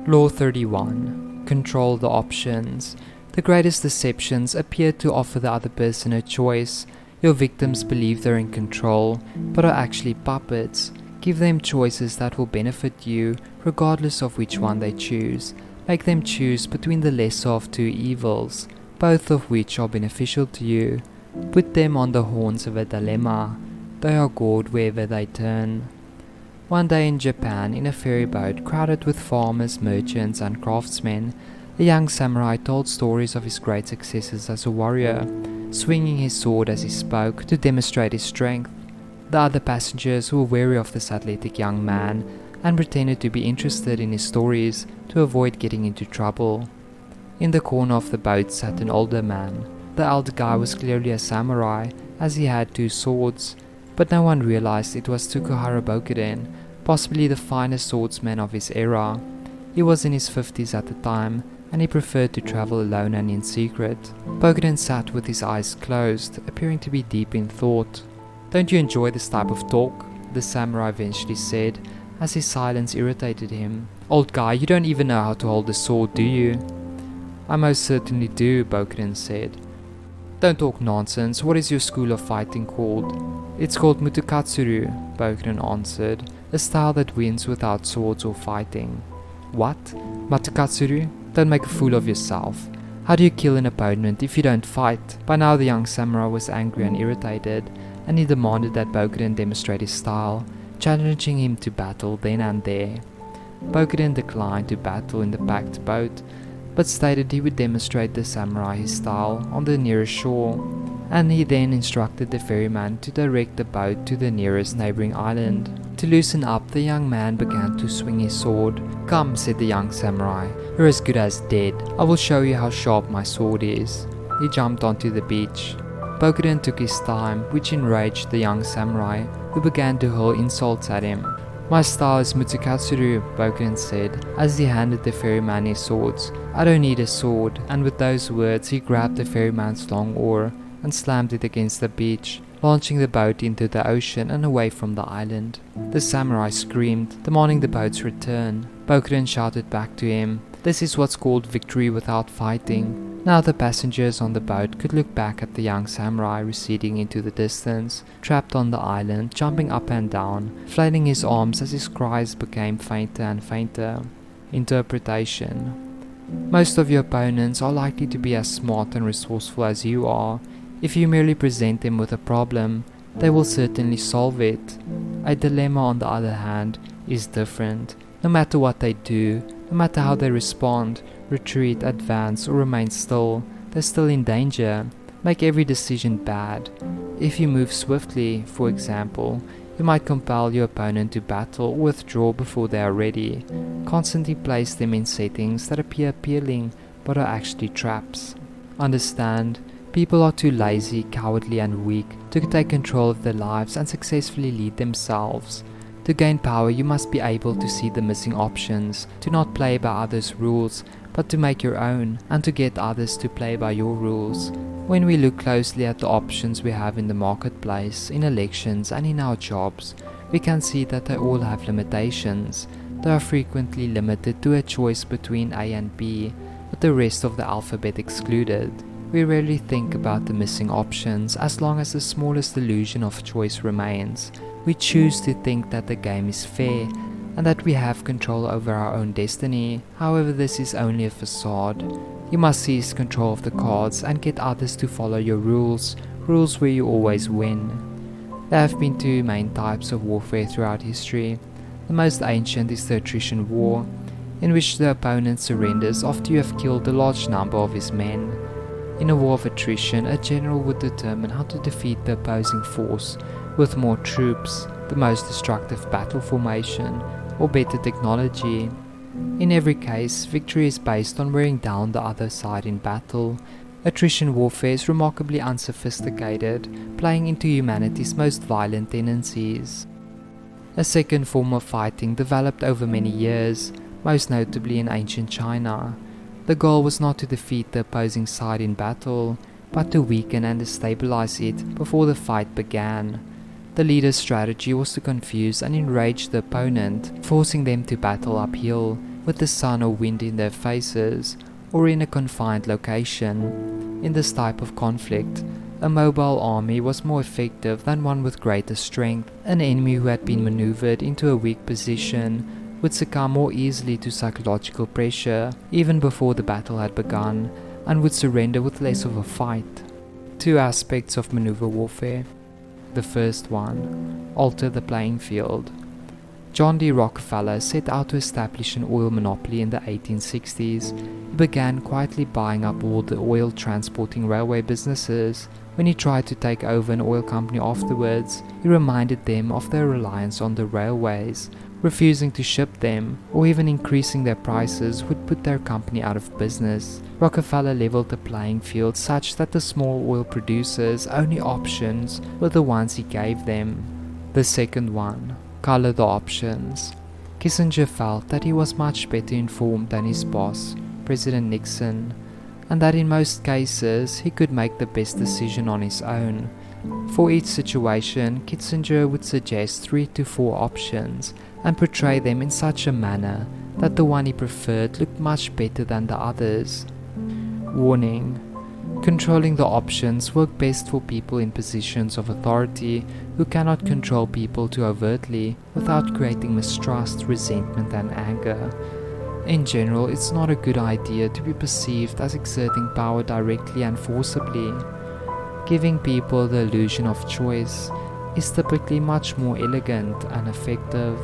Law 31. Control the options. The greatest deceptions appear to offer the other person a choice. Your victims believe they're in control, but are actually puppets. Give them choices that will benefit you, regardless of which one they choose. Make them choose between the lesser of two evils, both of which are beneficial to you. Put them on the horns of a dilemma. They are gored wherever they turn. One day in Japan, in a ferry boat crowded with farmers, merchants, and craftsmen, a young samurai told stories of his great successes as a warrior, swinging his sword as he spoke to demonstrate his strength. The other passengers were wary of this athletic young man and pretended to be interested in his stories to avoid getting into trouble. In the corner of the boat sat an older man. The elder guy was clearly a samurai, as he had two swords, but no one realized it was Tsukahara Bokuden, possibly the finest swordsman of his era. He was in his 50s at the time, and he preferred to travel alone and in secret. Bokuden sat with his eyes closed, appearing to be deep in thought. "Don't you enjoy this type of talk?" the samurai eventually said, as his silence irritated him. "Old guy, you don't even know how to hold a sword, do you?" "I most certainly do," Bokuden said. "Don't talk nonsense. What is your school of fighting called?" "It's called Mutokatsuru," Bokuden answered, "a style that wins without swords or fighting." "What? Matakatsuru? Don't make a fool of yourself. How do you kill an opponent if you don't fight?" By now the young samurai was angry and irritated, and he demanded that Bokuden demonstrate his style, challenging him to battle then and there. Bokuden declined to battle in the packed boat, but stated he would demonstrate the samurai his style on the nearest shore, and he then instructed the ferryman to direct the boat to the nearest neighboring island. To loosen up, the young man began to swing his sword. "Come," said the young samurai, "you're as good as dead. I will show you how sharp my sword is." He jumped onto the beach. Bokuden took his time, which enraged the young samurai, who began to hurl insults at him. "My style is Mutokatsuru," Bokuden said, as he handed the ferryman his swords. "I don't need a sword," and with those words he grabbed the ferryman's long oar and slammed it against the beach, launching the boat into the ocean and away from the island. The samurai screamed, demanding the boat's return. Bokuden shouted back to him, "This is what's called victory without fighting." Now the passengers on the boat could look back at the young samurai receding into the distance, trapped on the island, jumping up and down, flailing his arms as his cries became fainter and fainter. Interpretation. Most of your opponents are likely to be as smart and resourceful as you are. If you merely present them with a problem, they will certainly solve it. A dilemma, on the other hand, is different. No matter what they do, no matter how they respond, retreat, advance, or remain still, they're still in danger. Make every decision bad. If you move swiftly, for example, you might compel your opponent to battle or withdraw before they are ready. Constantly place them in settings that appear appealing but are actually traps. Understand, people are too lazy, cowardly, and weak to take control of their lives and successfully lead themselves. To gain power, you must be able to see the missing options, to not play by others' rules, but to make your own, and to get others to play by your rules. When we look closely at the options we have in the marketplace, in elections, and in our jobs, we can see that they all have limitations. They are frequently limited to a choice between A and B, with the rest of the alphabet excluded. We rarely think about the missing options as long as the smallest illusion of choice remains. We choose to think that the game is fair and that we have control over our own destiny. However, this is only a facade. You must seize control of the cards and get others to follow your rules where you always win. There have been two main types of warfare throughout history. The most ancient is the attrition war, in which the opponent surrenders after you have killed a large number of his men. In a war of attrition, a general would determine how to defeat the opposing force with more troops, the most destructive battle formation, or better technology. In every case, victory is based on wearing down the other side in battle. Attrition warfare is remarkably unsophisticated, playing into humanity's most violent tendencies. A second form of fighting developed over many years, most notably in ancient China. The goal was not to defeat the opposing side in battle, but to weaken and destabilize it before the fight began. The leader's strategy was to confuse and enrage the opponent, forcing them to battle uphill, with the sun or wind in their faces, or in a confined location. In this type of conflict, a mobile army was more effective than one with greater strength. An enemy who had been maneuvered into a weak position would succumb more easily to psychological pressure even before the battle had begun, and would surrender with less of a fight. Two aspects of maneuver warfare. The first one, alter the playing field. John D. Rockefeller set out to establish an oil monopoly in the 1860s. He began quietly buying up all the oil transporting railway businesses. When he tried to take over an oil company afterwards, he reminded them of their reliance on the railways. Refusing to ship them, or even increasing their prices, would put their company out of business. Rockefeller leveled the playing field such that the small oil producers' only options were the ones he gave them. The second one, color the options. Kissinger felt that he was much better informed than his boss, President Nixon, and that in most cases he could make the best decision on his own. For each situation, Kissinger would suggest 3 to 4 options and portray them in such a manner that the one he preferred looked much better than the others. Warning: controlling the options work best for people in positions of authority who cannot control people too overtly without creating mistrust, resentment, and anger. In general, it's not a good idea to be perceived as exerting power directly and forcibly. Giving people the illusion of choice is typically much more elegant and effective.